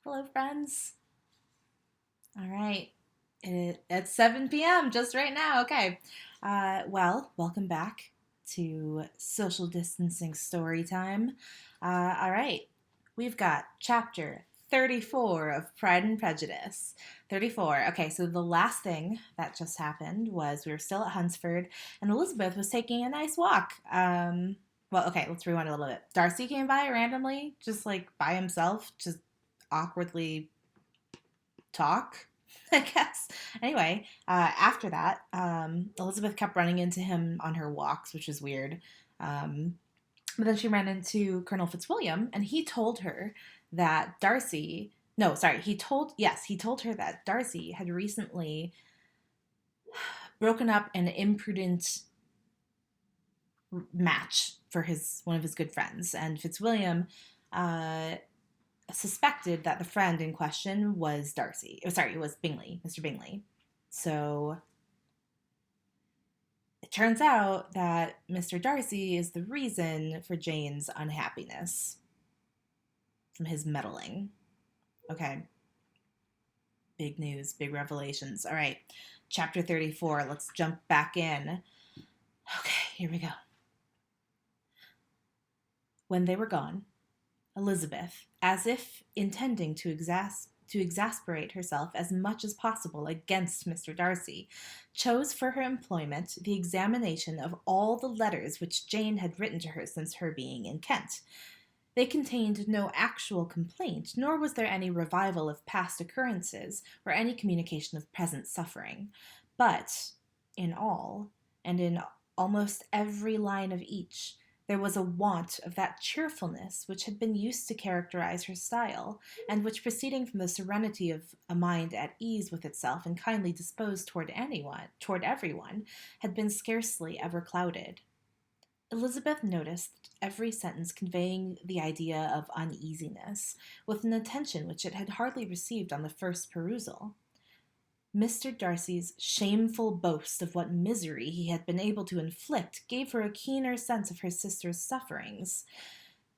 Hello, friends. All right. It's 7 p.m. just right now. Okay. Welcome back to social distancing story time. All right. We've got chapter 34 of Pride and Prejudice. 34. Okay, so the last thing that just happened was we were still at Hunsford and Elizabeth was taking a nice walk. Okay, let's rewind a little bit. Darcy came by randomly, just like by himself, just awkwardly talk, I guess. Anyway, after that, Elizabeth kept running into him on her walks, which is weird. But then she ran into Colonel Fitzwilliam, and he told her that Darcy. No, sorry. He told her that Darcy had recently broken up an imprudent match for his one of his good friends, and Fitzwilliam uh, suspected that the friend in question was Darcy. Oh, sorry, it was Bingley, Mr. Bingley. So it turns out that Mr. Darcy is the reason for Jane's unhappiness from his meddling. Okay, big news, big revelations. All right, chapter 34. Let's jump back in. Okay, here we go. When they were gone, Elizabeth, as if intending to exasperate herself as much as possible against Mr. Darcy, chose for her employment the examination of all the letters which Jane had written to her since her being in Kent. They contained no actual complaint, nor was there any revival of past occurrences or any communication of present suffering. But in all, and in almost every line of each, there was a want of that cheerfulness which had been used to characterize her style, and which, proceeding from the serenity of a mind at ease with itself and kindly disposed toward everyone, had been scarcely ever clouded. Elizabeth noticed every sentence conveying the idea of uneasiness, with an attention which it had hardly received on the first perusal. Mr. Darcy's shameful boast of what misery he had been able to inflict gave her a keener sense of her sister's sufferings.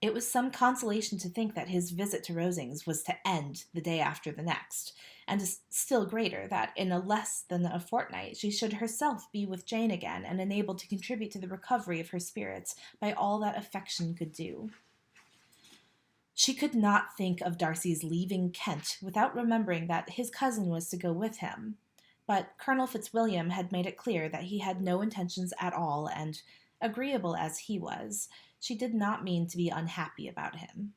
It was some consolation to think that his visit to Rosings was to end the day after the next, and still greater that in a less than a fortnight she should herself be with Jane again and enabled to contribute to the recovery of her spirits by all that affection could do. She could not think of Darcy's leaving Kent without remembering that his cousin was to go with him. But Colonel Fitzwilliam had made it clear that he had no intentions at all, and, agreeable as he was, she did not mean to be unhappy about him.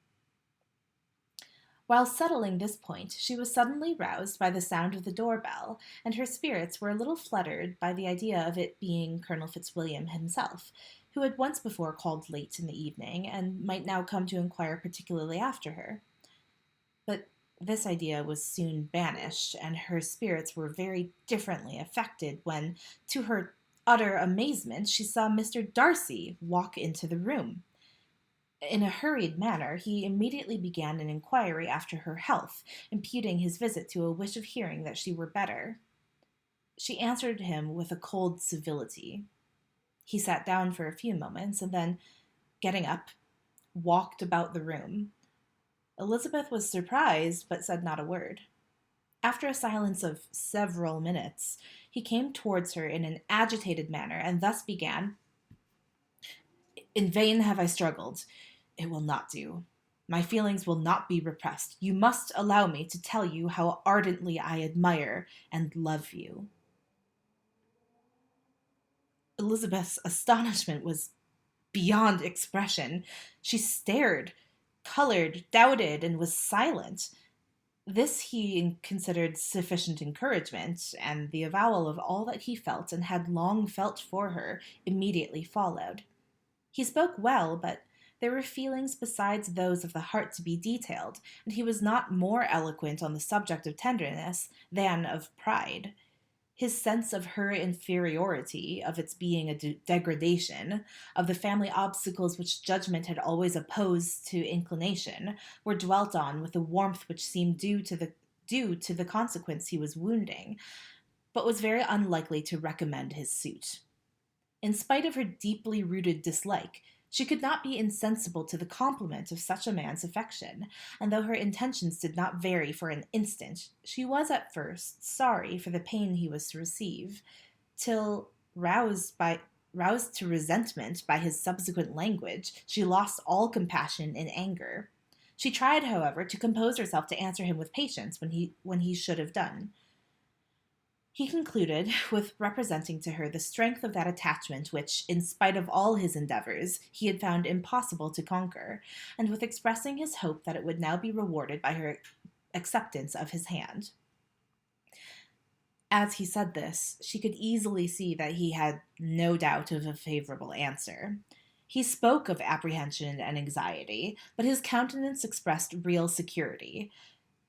While settling this point, she was suddenly roused by the sound of the door-bell, and her spirits were a little fluttered by the idea of it being Colonel Fitzwilliam himself, who had once before called late in the evening, and might now come to inquire particularly after her. But this idea was soon banished, and her spirits were very differently affected when, to her utter amazement, she saw Mr. Darcy walk into the room. In a hurried manner, he immediately began an inquiry after her health, imputing his visit to a wish of hearing that she were better. She answered him with a cold civility. He sat down for a few moments, and then, getting up, walked about the room. Elizabeth was surprised, but said not a word. After a silence of several minutes, he came towards her in an agitated manner, and thus began: "In vain have I struggled. It will not do. My feelings will not be repressed. You must allow me to tell you how ardently I admire and love you." Elizabeth's astonishment was beyond expression. She stared, colored, doubted, and was silent. This he considered sufficient encouragement, and the avowal of all that he felt and had long felt for her immediately followed. He spoke well, but there were feelings besides those of the heart to be detailed, and he was not more eloquent on the subject of tenderness than of pride. His sense of her inferiority, of its being a degradation, of the family obstacles which judgment had always opposed to inclination, were dwelt on with a warmth which seemed due to the consequence he was wounding, but was very unlikely to recommend his suit. In spite of her deeply rooted dislike, She could not be insensible to the compliment of such a man's affection, and though her intentions did not vary for an instant, she was at first sorry for the pain he was to receive, till, roused to resentment by his subsequent language, she lost all compassion in anger. She tried, however, to compose herself to answer him with patience when he should have done. He concluded with representing to her the strength of that attachment which, in spite of all his endeavors, he had found impossible to conquer, and with expressing his hope that it would now be rewarded by her acceptance of his hand. As he said this, she could easily see that he had no doubt of a favorable answer. He spoke of apprehension and anxiety, but his countenance expressed real security.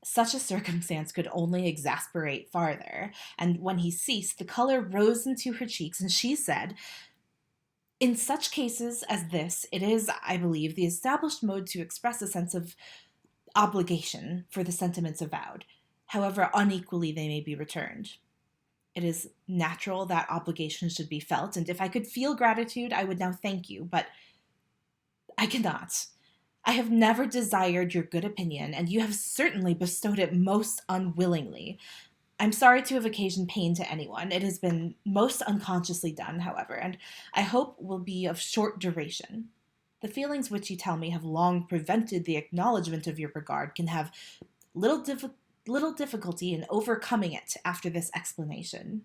Such a circumstance could only exasperate farther, and when he ceased, the color rose into her cheeks, and she said, "In such cases as this, it is, I believe, the established mode to express a sense of obligation for the sentiments avowed, however unequally they may be returned. It is natural that obligation should be felt, and if I could feel gratitude, I would now thank you, but I cannot. I have never desired your good opinion, and you have certainly bestowed it most unwillingly. I'm sorry to have occasioned pain to anyone. It has been most unconsciously done, however, and I hope will be of short duration. The feelings which you tell me have long prevented the acknowledgment of your regard can have little difficulty in overcoming it after this explanation."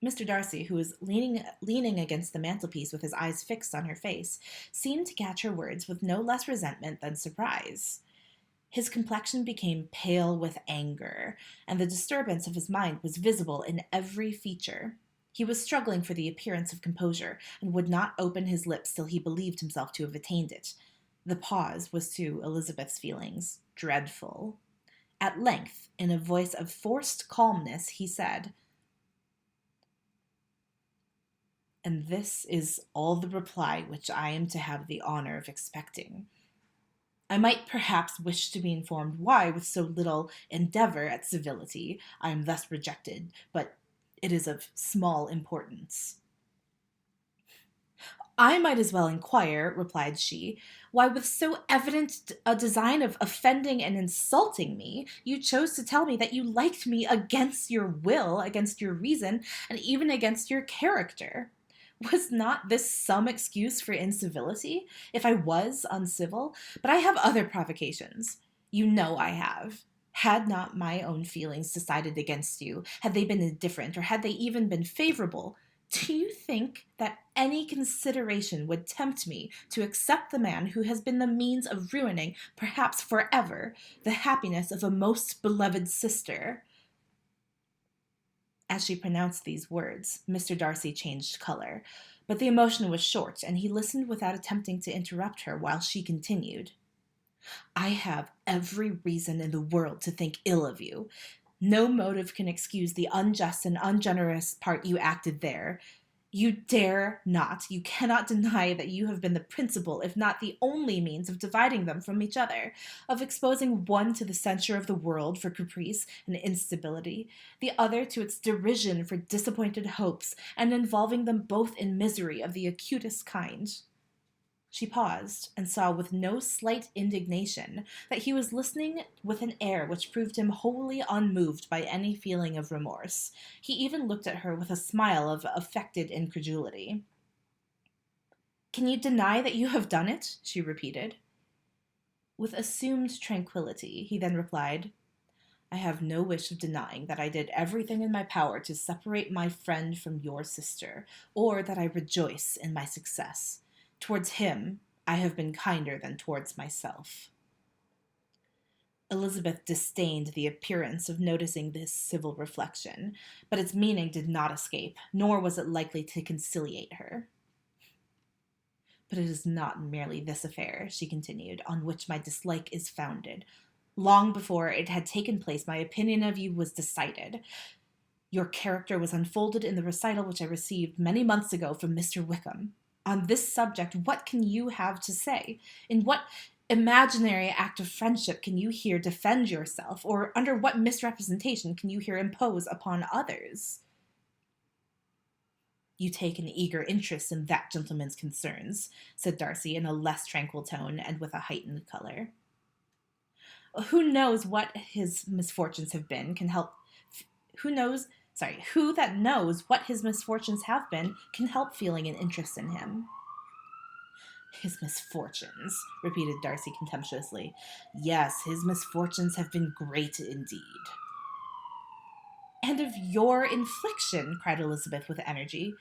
Mr. Darcy, who was leaning against the mantelpiece with his eyes fixed on her face, seemed to catch her words with no less resentment than surprise. His complexion became pale with anger, and the disturbance of his mind was visible in every feature. He was struggling for the appearance of composure, and would not open his lips till he believed himself to have attained it. The pause was to Elizabeth's feelings dreadful. At length, in a voice of forced calmness, he said, "And this is all the reply which I am to have the honor of expecting. I might perhaps wish to be informed why, with so little endeavor at civility, I am thus rejected, but it is of small importance." "I might as well inquire," replied she, "why with so evident a design of offending and insulting me, you chose to tell me that you liked me against your will, against your reason, and even against your character. Was not this some excuse for incivility, if I was uncivil? But I have other provocations. You know I have. Had not my own feelings decided against you, had they been indifferent, or had they even been favorable, do you think that any consideration would tempt me to accept the man who has been the means of ruining, perhaps forever, the happiness of a most beloved sister?" As she pronounced these words, Mr. Darcy changed color, but the emotion was short, and he listened without attempting to interrupt her while she continued. "I have every reason in the world to think ill of you. No motive can excuse the unjust and ungenerous part you acted there. You dare not, you cannot deny that you have been the principal, if not the only means of dividing them from each other, of exposing one to the censure of the world for caprice and instability, the other to its derision for disappointed hopes, and involving them both in misery of the acutest kind." She paused, and saw with no slight indignation that he was listening with an air which proved him wholly unmoved by any feeling of remorse. He even looked at her with a smile of affected incredulity. "Can you deny that you have done it?" she repeated. With assumed tranquillity, he then replied, "I have no wish of denying that I did everything in my power to separate my friend from your sister, or that I rejoice in my success. Towards him, I have been kinder than towards myself." Elizabeth disdained the appearance of noticing this civil reflection, but its meaning did not escape, nor was it likely to conciliate her. "But it is not merely this affair," she continued, "on which my dislike is founded. Long before it had taken place, my opinion of you was decided. Your character was unfolded in the recital which I received many months ago from Mr. Wickham. On this subject, what can you have to say? In what imaginary act of friendship can you here defend yourself, or under what misrepresentation can you here impose upon others?" You take an eager interest in that gentleman's concerns, said Darcy in a less tranquil tone and with a heightened color. Who knows what his misfortunes have been can help. Who knows? Sorry, who that knows what his misfortunes have been can help feeling an interest in him. His misfortunes, repeated Darcy contemptuously. Yes, his misfortunes have been great indeed. And of your infliction, cried Elizabeth with energy.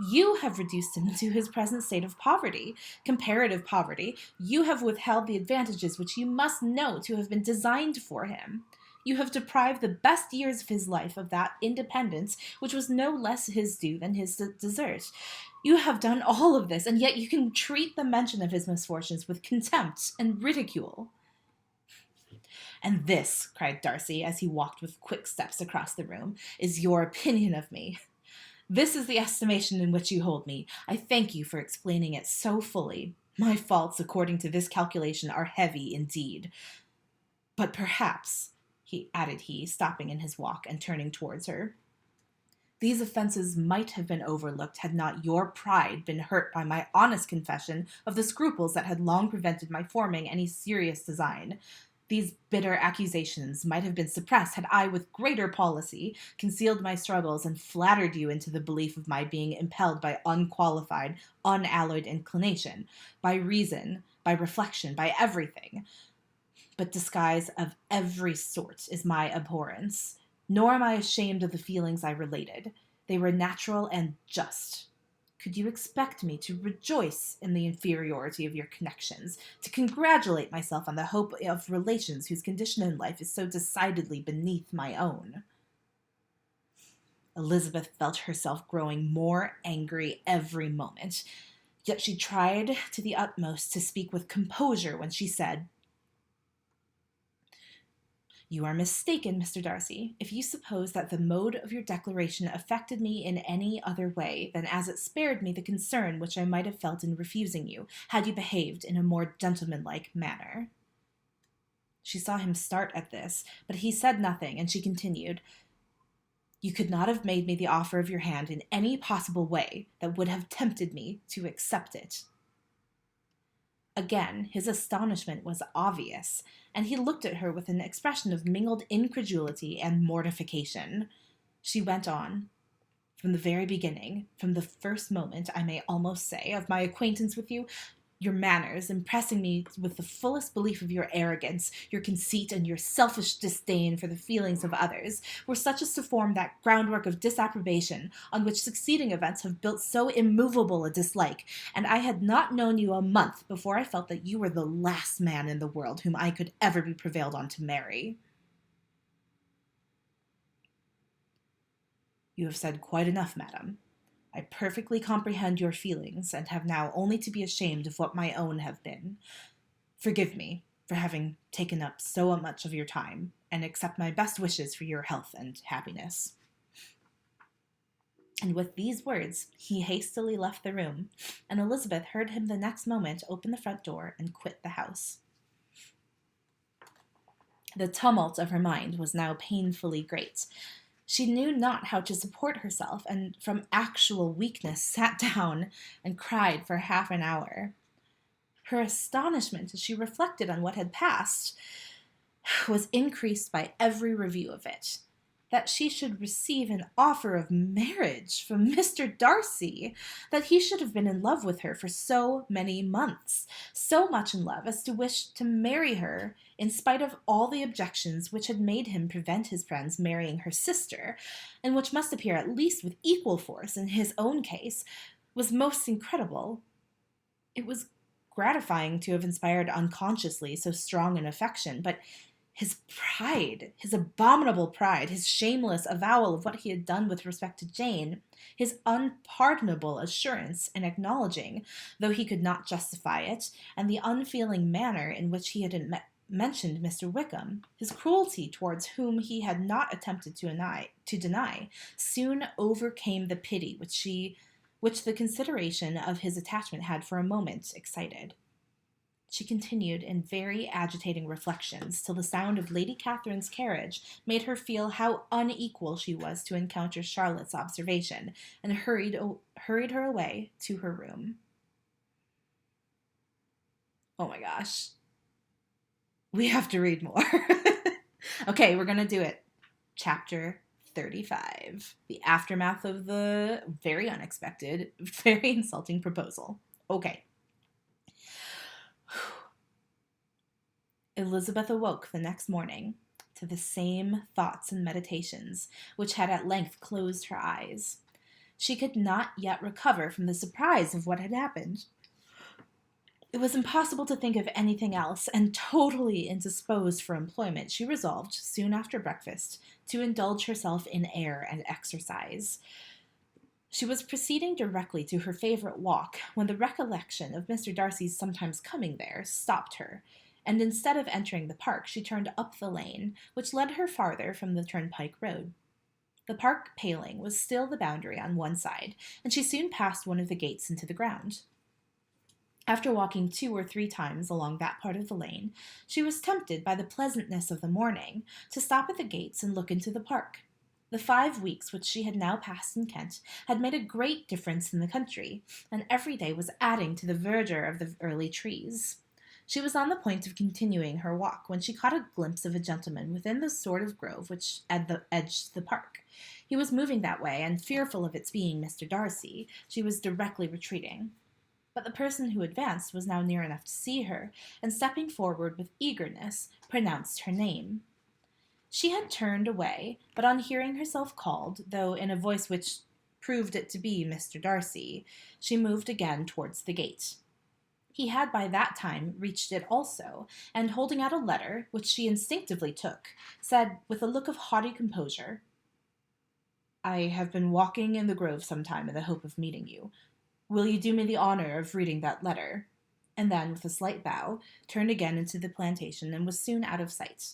You have reduced him to his present state of poverty, comparative poverty. You have withheld the advantages which you must know to have been designed for him. You have deprived the best years of his life of that independence which was no less his due than his desert. You have done all of this, and yet you can treat the mention of his misfortunes with contempt and ridicule. And this, cried Darcy, as he walked with quick steps across the room, is your opinion of me. This is the estimation in which you hold me. I thank you for explaining it so fully. My faults, according to this calculation, are heavy indeed. But perhaps, added he, stopping in his walk and turning towards her, these offenses might have been overlooked had not your pride been hurt by my honest confession of the scruples that had long prevented my forming any serious design. These bitter accusations might have been suppressed had I, with greater policy, concealed my struggles and flattered you into the belief of my being impelled by unqualified, unalloyed inclination, by reason, by reflection, by everything. But disguise of every sort is my abhorrence, nor am I ashamed of the feelings I related. They were natural and just. Could you expect me to rejoice in the inferiority of your connections, to congratulate myself on the hope of relations whose condition in life is so decidedly beneath my own? Elizabeth felt herself growing more angry every moment, yet she tried to the utmost to speak with composure when she said, You are mistaken, Mr. Darcy, if you suppose that the mode of your declaration affected me in any other way than as it spared me the concern which I might have felt in refusing you, had you behaved in a more gentlemanlike manner. She saw him start at this, but he said nothing, and she continued, You could not have made me the offer of your hand in any possible way that would have tempted me to accept it. Again, his astonishment was obvious, and he looked at her with an expression of mingled incredulity and mortification. She went on. From the very beginning, from the first moment, I may almost say, of my acquaintance with you, your manners, impressing me with the fullest belief of your arrogance, your conceit, and your selfish disdain for the feelings of others, were such as to form that groundwork of disapprobation on which succeeding events have built so immovable a dislike, and I had not known you a month before I felt that you were the last man in the world whom I could ever be prevailed on to marry. You have said quite enough, madam. I perfectly comprehend your feelings, and have now only to be ashamed of what my own have been. Forgive me for having taken up so much of your time, and accept my best wishes for your health and happiness. And with these words, he hastily left the room, and Elizabeth heard him the next moment open the front door and quit the house. The tumult of her mind was now painfully great. She knew not how to support herself, and from actual weakness sat down and cried for half an hour. Her astonishment as she reflected on what had passed was increased by every review of it. That she should receive an offer of marriage from Mr. Darcy, that he should have been in love with her for so many months, so much in love as to wish to marry her, in spite of all the objections which had made him prevent his friends marrying her sister, and which must appear at least with equal force in his own case, was most incredible. It was gratifying to have inspired unconsciously so strong an affection, but his pride, his abominable pride, his shameless avowal of what he had done with respect to Jane, his unpardonable assurance in acknowledging, though he could not justify it, and the unfeeling manner in which he had mentioned Mr. Wickham, his cruelty towards whom he had not attempted to deny, soon overcame the pity which the consideration of his attachment had for a moment excited. she continued in very agitating reflections till the sound of Lady Catherine's carriage made her feel how unequal she was to encounter Charlotte's observation, and hurried her away to her room. Oh my gosh. We have to read more. Okay, we're going to do it. Chapter 35. The aftermath of the very unexpected, very insulting proposal. Okay. Elizabeth awoke the next morning to the same thoughts and meditations which had at length closed her eyes. She could not yet recover from the surprise of what had happened. It was impossible to think of anything else, and totally indisposed for employment, she resolved, soon after breakfast, to indulge herself in air and exercise. She was proceeding directly to her favorite walk when the recollection of Mr. Darcy's sometimes coming there stopped her, and instead of entering the park, she turned up the lane, which led her farther from the turnpike road. The park paling was still the boundary on one side, and she soon passed one of the gates into the ground. After walking 2 or 3 times along that part of the lane, she was tempted by the pleasantness of the morning to stop at the gates and look into the park. The 5 weeks which she had now passed in Kent had made a great difference in the country, and every day was adding to the verdure of the early trees. She was on the point of continuing her walk when she caught a glimpse of a gentleman within the sort of grove which edged the park. He was moving that way, and fearful of its being Mr. Darcy, she was directly retreating. But the person who advanced was now near enough to see her, and stepping forward with eagerness, pronounced her name. She had turned away, but on hearing herself called, though in a voice which proved it to be Mr. Darcy, she moved again towards the gate. He had by that time reached it also, and holding out a letter, which she instinctively took, said, with a look of haughty composure, "I have been walking in the grove some time in the hope of meeting you. Will you do me the honor of reading that letter?" And then, with a slight bow, turned again into the plantation and was soon out of sight.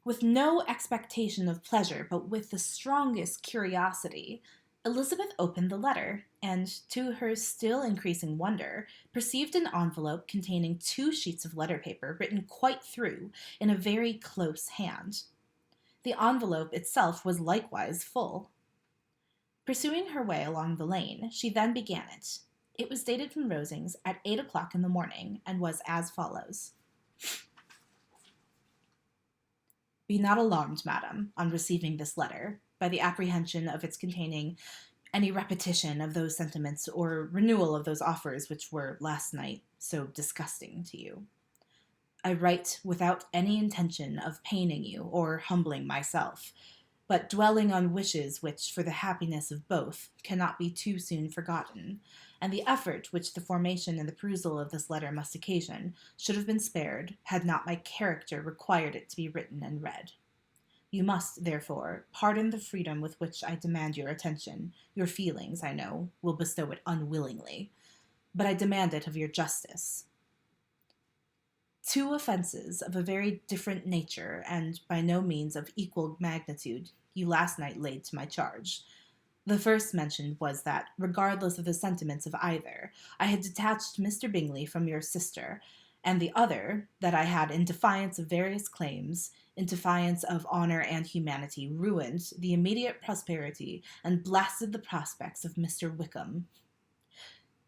With no expectation of pleasure, but with the strongest curiosity, Elizabeth opened the letter, and, to her still increasing wonder, perceived an envelope containing 2 sheets of letter paper written quite through in a very close hand. The envelope itself was likewise full. Pursuing her way along the lane, she then began it. It was dated from Rosings at 8 o'clock in the morning, and was as follows. "Be not alarmed, madam, on receiving this letter, by the apprehension of its containing any repetition of those sentiments or renewal of those offers which were last night so disgusting to you. I write without any intention of paining you or humbling myself, but dwelling on wishes which, for the happiness of both, cannot be too soon forgotten, and the effort which the formation and the perusal of this letter must occasion should have been spared, had not my character required it to be written and read. You must, therefore, pardon the freedom with which I demand your attention. Your feelings, I know, will bestow it unwillingly, but I demand it of your justice. 2 offenses of a very different nature, and by no means of equal magnitude, you last night laid to my charge. The first mentioned was that, regardless of the sentiments of either, I had detached Mr. Bingley from your sister, and the other, that I had, in defiance of various claims, in defiance of honor and humanity, ruined the immediate prosperity and blasted the prospects of Mr. Wickham.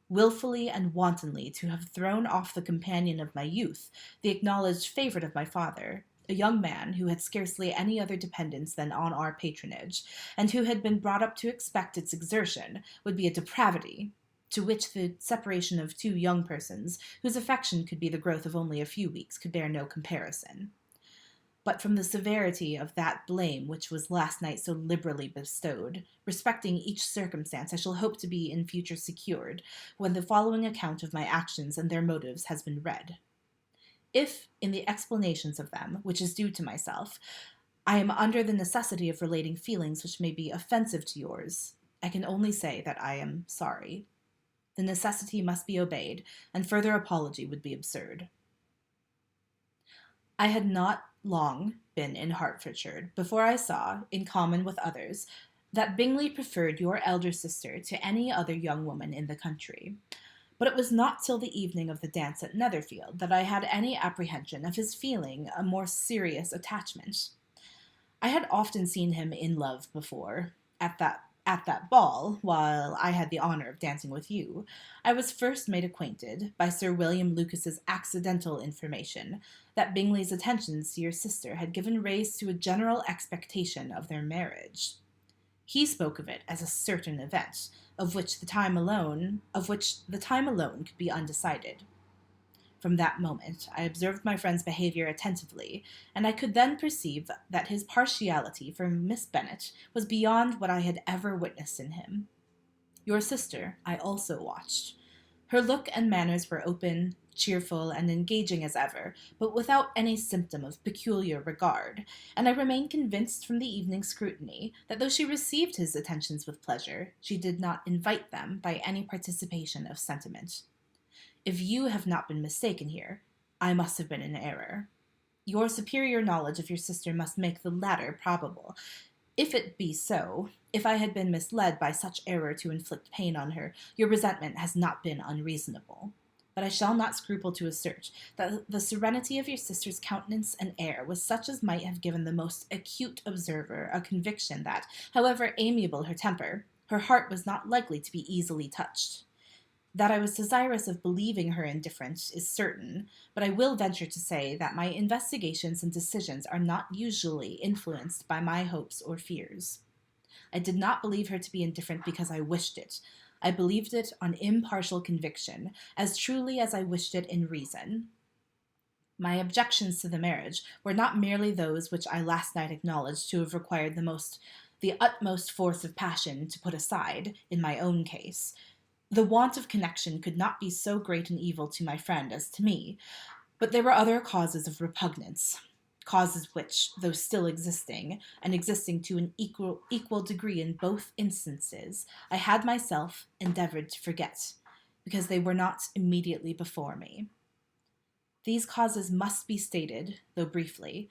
Wilfully and wantonly to have thrown off the companion of my youth, the acknowledged favourite of my father, a young man who had scarcely any other dependence than on our patronage, and who had been brought up to expect its exertion, would be a depravity, to which the separation of 2 young persons, whose affection could be the growth of only a few weeks, could bear no comparison. But from the severity of that blame which was last night so liberally bestowed, respecting each circumstance I shall hope to be in future secured, when the following account of my actions and their motives has been read. If, in the explanations of them, which is due to myself, I am under the necessity of relating feelings which may be offensive to yours, I can only say that I am sorry. The necessity must be obeyed, and further apology would be absurd. I had not long been in Hertfordshire before I saw, in common with others, that Bingley preferred your elder sister to any other young woman in the country. But it was not till the evening of the dance at Netherfield that I had any apprehension of his feeling a more serious attachment. I had often seen him in love before. At that ball, while I had the honor of dancing with you, I was first made acquainted, by Sir William Lucas's accidental information, that Bingley's attentions to your sister had given rise to a general expectation of their marriage. He spoke of it as a certain event, of which the time alone could be undecided. From that moment I observed my friend's behaviour attentively, and I could then perceive that his partiality for Miss Bennet was beyond what I had ever witnessed in him. Your sister I also watched. Her look and manners were open, cheerful, and engaging as ever, but without any symptom of peculiar regard, and I remained convinced from the evening's scrutiny that though she received his attentions with pleasure, she did not invite them by any participation of sentiment. If you have not been mistaken here, I must have been in error. Your superior knowledge of your sister must make the latter probable. If it be so, if I had been misled by such error to inflict pain on her, your resentment has not been unreasonable. But I shall not scruple to assert that the serenity of your sister's countenance and air was such as might have given the most acute observer a conviction that, however amiable her temper, her heart was not likely to be easily touched. That I was desirous of believing her indifferent is certain, but I will venture to say that my investigations and decisions are not usually influenced by my hopes or fears. I did not believe her to be indifferent because I wished it. I believed it on impartial conviction, as truly as I wished it in reason. My objections to the marriage were not merely those which I last night acknowledged to have required the utmost force of passion to put aside, in my own case. The want of connection could not be so great an evil to my friend as to me, but there were other causes of repugnance, causes which, though still existing, and existing to an equal degree in both instances, I had myself endeavoured to forget, because they were not immediately before me. These causes must be stated, though briefly.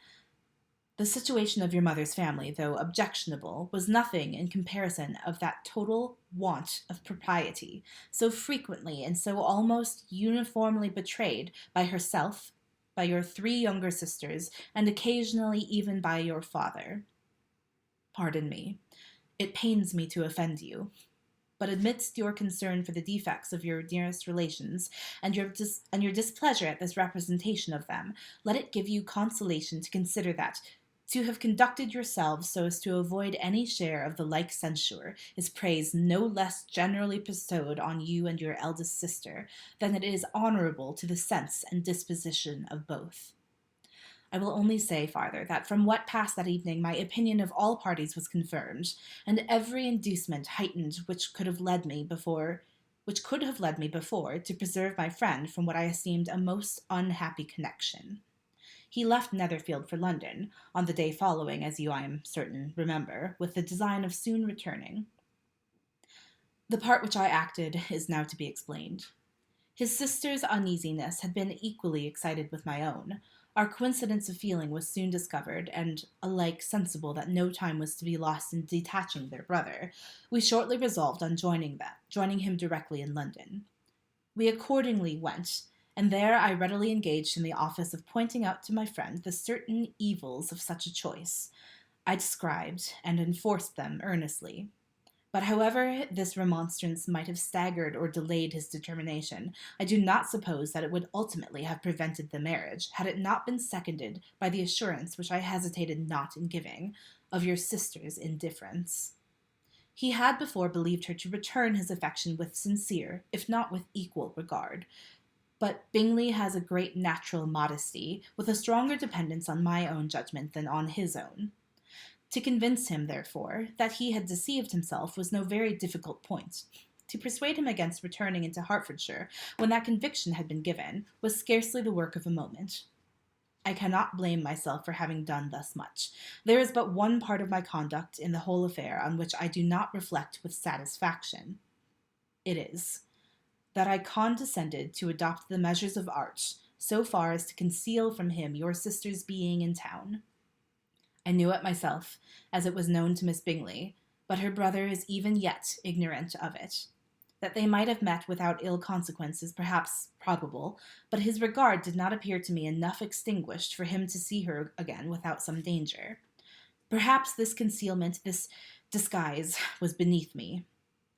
The situation of your mother's family, though objectionable, was nothing in comparison of that total want of propriety, so frequently and so almost uniformly betrayed by herself, by your 3 younger sisters, and occasionally even by your father. Pardon me. It pains me to offend you. But amidst your concern for the defects of your nearest relations, and your displeasure at this representation of them, let it give you consolation to consider that to have conducted yourselves so as to avoid any share of the like censure is praise no less generally bestowed on you and your eldest sister than it is honourable to the sense and disposition of both. I will only say farther that from what passed that evening my opinion of all parties was confirmed, and every inducement heightened which could have led me before to preserve my friend from what I esteemed a most unhappy connection. He left Netherfield for London, on the day following, as you, I am certain, remember, with the design of soon returning. The part which I acted is now to be explained. His sister's uneasiness had been equally excited with my own. Our coincidence of feeling was soon discovered, and, alike sensible that no time was to be lost in detaching their brother, we shortly resolved on joining him directly in London. We accordingly went, and there I readily engaged in the office of pointing out to my friend the certain evils of such a choice. I described and enforced them earnestly. But however this remonstrance might have staggered or delayed his determination, I do not suppose that it would ultimately have prevented the marriage, had it not been seconded by the assurance which I hesitated not in giving, of your sister's indifference. He had before believed her to return his affection with sincere, if not with equal regard. But Bingley has a great natural modesty, with a stronger dependence on my own judgment than on his own. To convince him, therefore, that he had deceived himself was no very difficult point. To persuade him against returning into Hertfordshire, when that conviction had been given, was scarcely the work of a moment. I cannot blame myself for having done thus much. There is but one part of my conduct in the whole affair on which I do not reflect with satisfaction. It is that I condescended to adopt the measures of art, so far as to conceal from him your sister's being in town. I knew it myself, as it was known to Miss Bingley, but her brother is even yet ignorant of it. That they might have met without ill consequence is perhaps probable, but his regard did not appear to me enough extinguished for him to see her again without some danger. Perhaps this concealment, this disguise, was beneath me.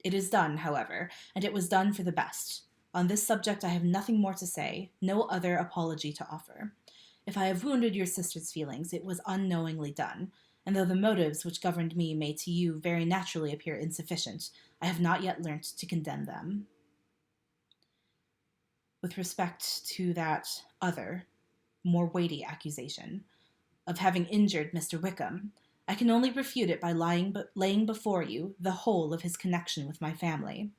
It is done, however, and it was done for the best. On this subject I have nothing more to say, no other apology to offer. If I have wounded your sister's feelings, it was unknowingly done, and though the motives which governed me may to you very naturally appear insufficient, I have not yet learnt to condemn them. With respect to that other, more weighty accusation of having injured Mr. Wickham, I can only refute it by laying before you the whole of his connection with my family.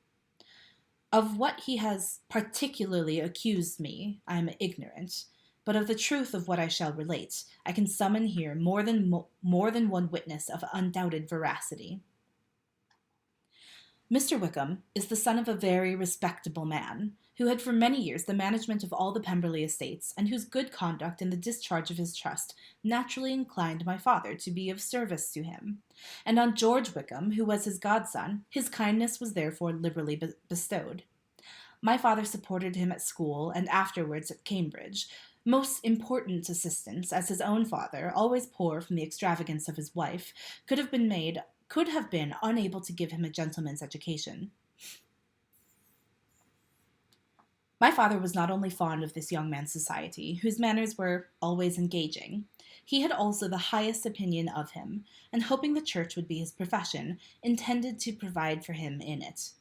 Of what he has particularly accused me, I am ignorant, but of the truth of what I shall relate, I can summon here more than one witness of undoubted veracity. Mr. Wickham is the son of a very respectable man, who had for many years the management of all the Pemberley estates, and whose good conduct in the discharge of his trust naturally inclined my father to be of service to him. And on George Wickham, who was his godson, his kindness was therefore liberally bestowed. My father supported him at school and afterwards at Cambridge, most important assistance, as his own father, always poor from the extravagance of his wife, could have been unable to give him a gentleman's education. My father was not only fond of this young man's society, whose manners were always engaging, he had also the highest opinion of him, and hoping the church would be his profession, intended to provide for him in it.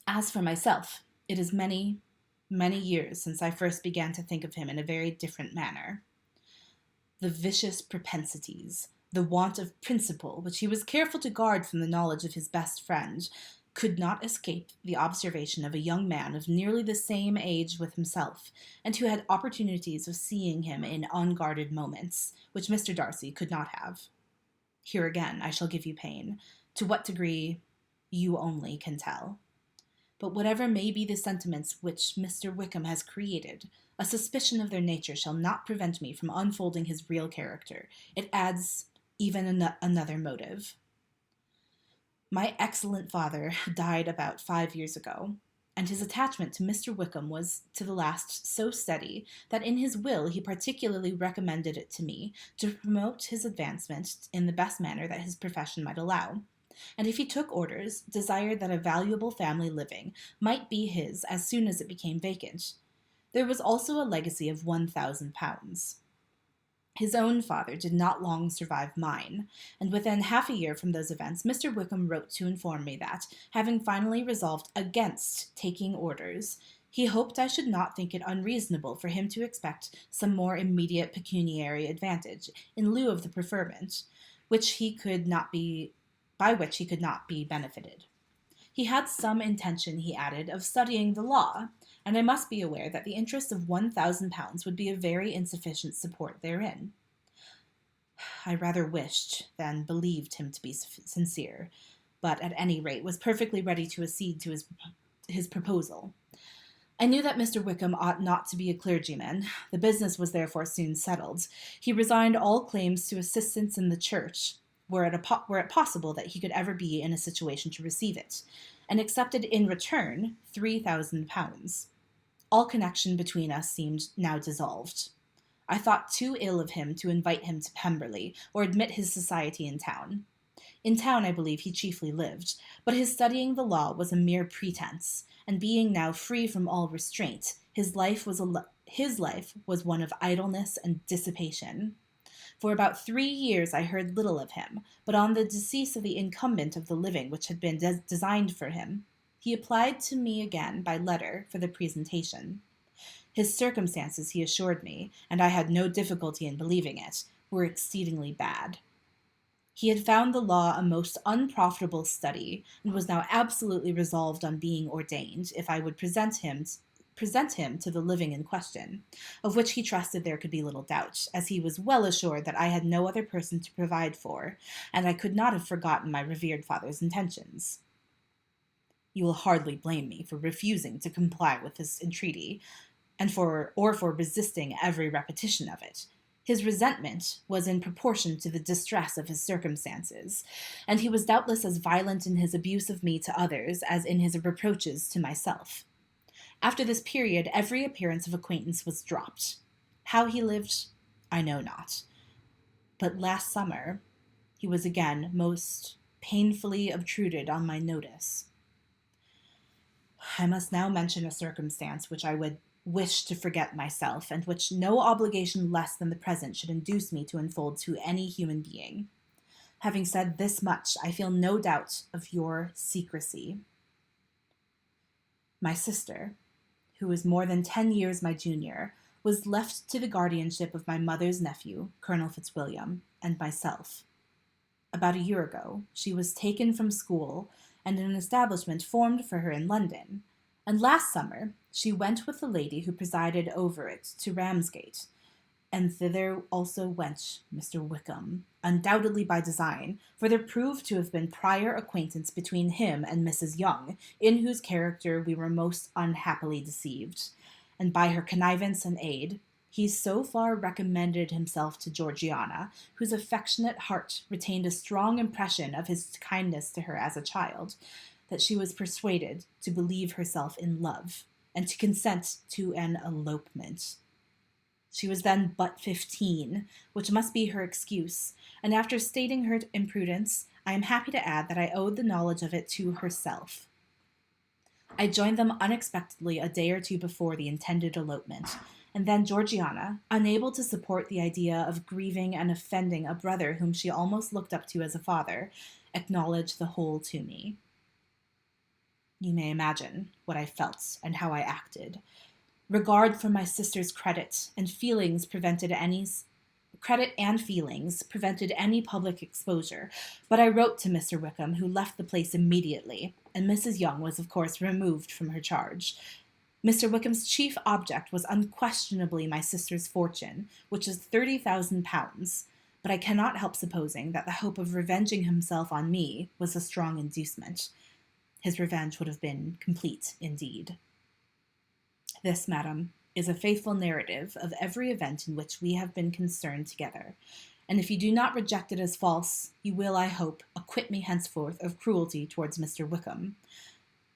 As for myself, it is many, many years since I first began to think of him in a very different manner. The vicious propensities, the want of principle, which he was careful to guard from the knowledge of his best friend, could not escape the observation of a young man of nearly the same age with himself, and who had opportunities of seeing him in unguarded moments, which Mr. Darcy could not have. Here again I shall give you pain. To what degree, you only can tell. But whatever may be the sentiments which Mr. Wickham has created, a suspicion of their nature shall not prevent me from unfolding his real character. It adds even another motive. My excellent father died about 5 years ago, and his attachment to Mr. Wickham was to the last so steady that in his will he particularly recommended it to me to promote his advancement in the best manner that his profession might allow, and if he took orders, desired that a valuable family living might be his as soon as it became vacant. There was also a legacy of £1,000. His own father did not long survive mine, and within half a year from those events Mr. Wickham wrote to inform me that, having finally resolved against taking orders, he hoped I should not think it unreasonable for him to expect some more immediate pecuniary advantage in lieu of the preferment, by which he could not be benefited. He had some intention, he added, of studying the law, and I must be aware that the interest of £1,000 would be a very insufficient support therein. I rather wished than believed him to be sincere, but at any rate was perfectly ready to accede to his proposal. I knew that Mr. Wickham ought not to be a clergyman. The business was therefore soon settled. He resigned all claims to assistance in the church, were it possible that he could ever be in a situation to receive it, and accepted in return £3,000. All connection between us seemed now dissolved. I thought too ill of him to invite him to Pemberley, or admit his society in town. In town, I believe, he chiefly lived, but his studying the law was a mere pretence, and being now free from all restraint, his life was one of idleness and dissipation. For about 3 years I heard little of him, but on the decease of the incumbent of the living which had been designed for him, he applied to me again by letter for the presentation. His circumstances, he assured me, and I had no difficulty in believing it, were exceedingly bad. He had found the law a most unprofitable study, and was now absolutely resolved on being ordained, if I would present him to the living in question, of which he trusted there could be little doubt, as he was well assured that I had no other person to provide for, and I could not have forgotten my revered father's intentions. You will hardly blame me for refusing to comply with this entreaty, or for resisting every repetition of it. His resentment was in proportion to the distress of his circumstances, and he was doubtless as violent in his abuse of me to others as in his reproaches to myself. After this period, every appearance of acquaintance was dropped. How he lived, I know not. But last summer, he was again most painfully obtruded on my notice. I must now mention a circumstance which I would wish to forget myself, and which no obligation less than the present should induce me to unfold to any human being. Having said this much, I feel no doubt of your secrecy. My sister, who is more than 10 years my junior, was left to the guardianship of my mother's nephew, Colonel Fitzwilliam, and myself. About a year ago, she was taken from school and an establishment formed for her in London, and last summer she went with the lady who presided over it to Ramsgate, and thither also went Mr. Wickham, undoubtedly by design, for there proved to have been prior acquaintance between him and Mrs. Young, in whose character we were most unhappily deceived, and by her connivance and aid, he so far recommended himself to Georgiana, whose affectionate heart retained a strong impression of his kindness to her as a child, that she was persuaded to believe herself in love, and to consent to an elopement. She was then but 15, which must be her excuse, and after stating her imprudence, I am happy to add that I owed the knowledge of it to herself. I joined them unexpectedly a day or two before the intended elopement, and then Georgiana, unable to support the idea of grieving and offending a brother whom she almost looked up to as a father, acknowledged the whole to me. You may imagine what I felt and how I acted. Regard for my sister's credit and feelings prevented any public exposure, but I wrote to Mr. Wickham, who left the place immediately, and Mrs. Young was of course removed from her charge. Mr. Wickham's chief object was unquestionably my sister's fortune, which is 30,000 pounds, but I cannot help supposing that the hope of revenging himself on me was a strong inducement. His revenge would have been complete indeed. This, madam, is a faithful narrative of every event in which we have been concerned together, and if you do not reject it as false, you will, I hope, acquit me henceforth of cruelty towards Mr. Wickham.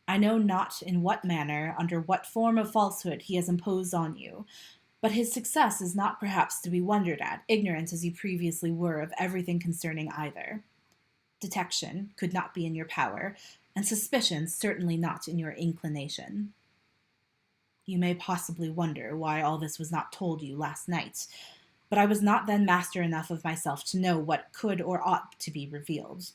I know not in what manner, under what form of falsehood he has imposed on you, but his success is not perhaps to be wondered at, ignorant as you previously were of everything concerning either. Detection could not be in your power, and suspicion certainly not in your inclination. You may possibly wonder why all this was not told you last night, but I was not then master enough of myself to know what could or ought to be revealed.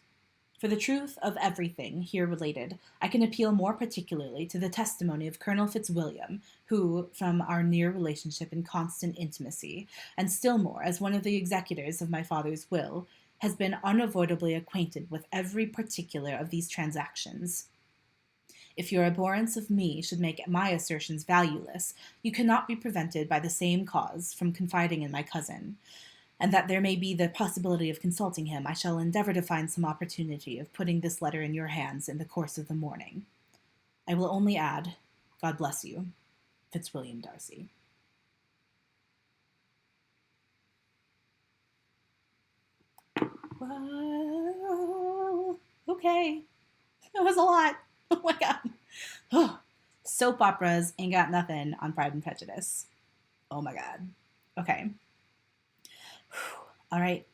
For the truth of everything here related, I can appeal more particularly to the testimony of Colonel Fitzwilliam, who, from our near relationship and constant intimacy, and still more as one of the executors of my father's will, has been unavoidably acquainted with every particular of these transactions. If your abhorrence of me should make my assertions valueless, you cannot be prevented by the same cause from confiding in my cousin, and that there may be the possibility of consulting him, I shall endeavor to find some opportunity of putting this letter in your hands in the course of the morning. I will only add, God bless you, Fitzwilliam Darcy. Whoa, okay, that was a lot. Oh my god. Oh, soap operas ain't got nothing on Pride and Prejudice. Oh my god. Okay. All right.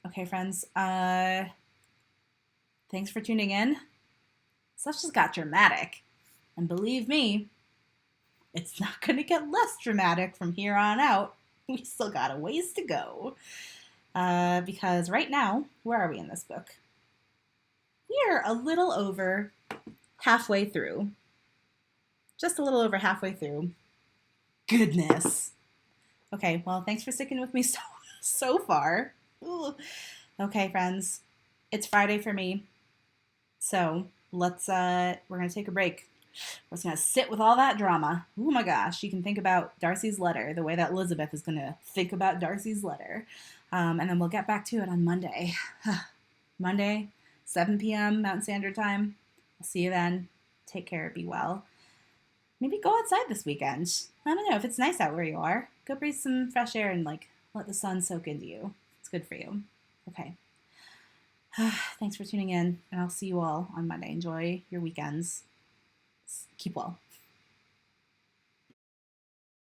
Okay, friends. Thanks for tuning in. Stuff just got dramatic. And believe me, it's not going to get less dramatic from here on out. We still got a ways to go. Because right now, where are we in this book? We're a little over halfway through. Just a little over halfway through. Goodness. Okay, well, thanks for sticking with me so far. Ooh. Okay, friends, it's Friday for me, so we're gonna take a break. We're just gonna sit with all that drama. Oh my gosh, you can think about Darcy's letter the way that Elizabeth is gonna think about Darcy's letter, and then we'll get back to it on Monday. Monday, 7 p.m. Mountain Standard Time. I'll see you then. Take care, be well. Maybe go outside this weekend. I don't know, if it's nice out where you are, go breathe some fresh air and Let the sun soak into you. It's good for you. Okay. Thanks for tuning in, and I'll see you all on Monday. Enjoy your weekends. Keep well.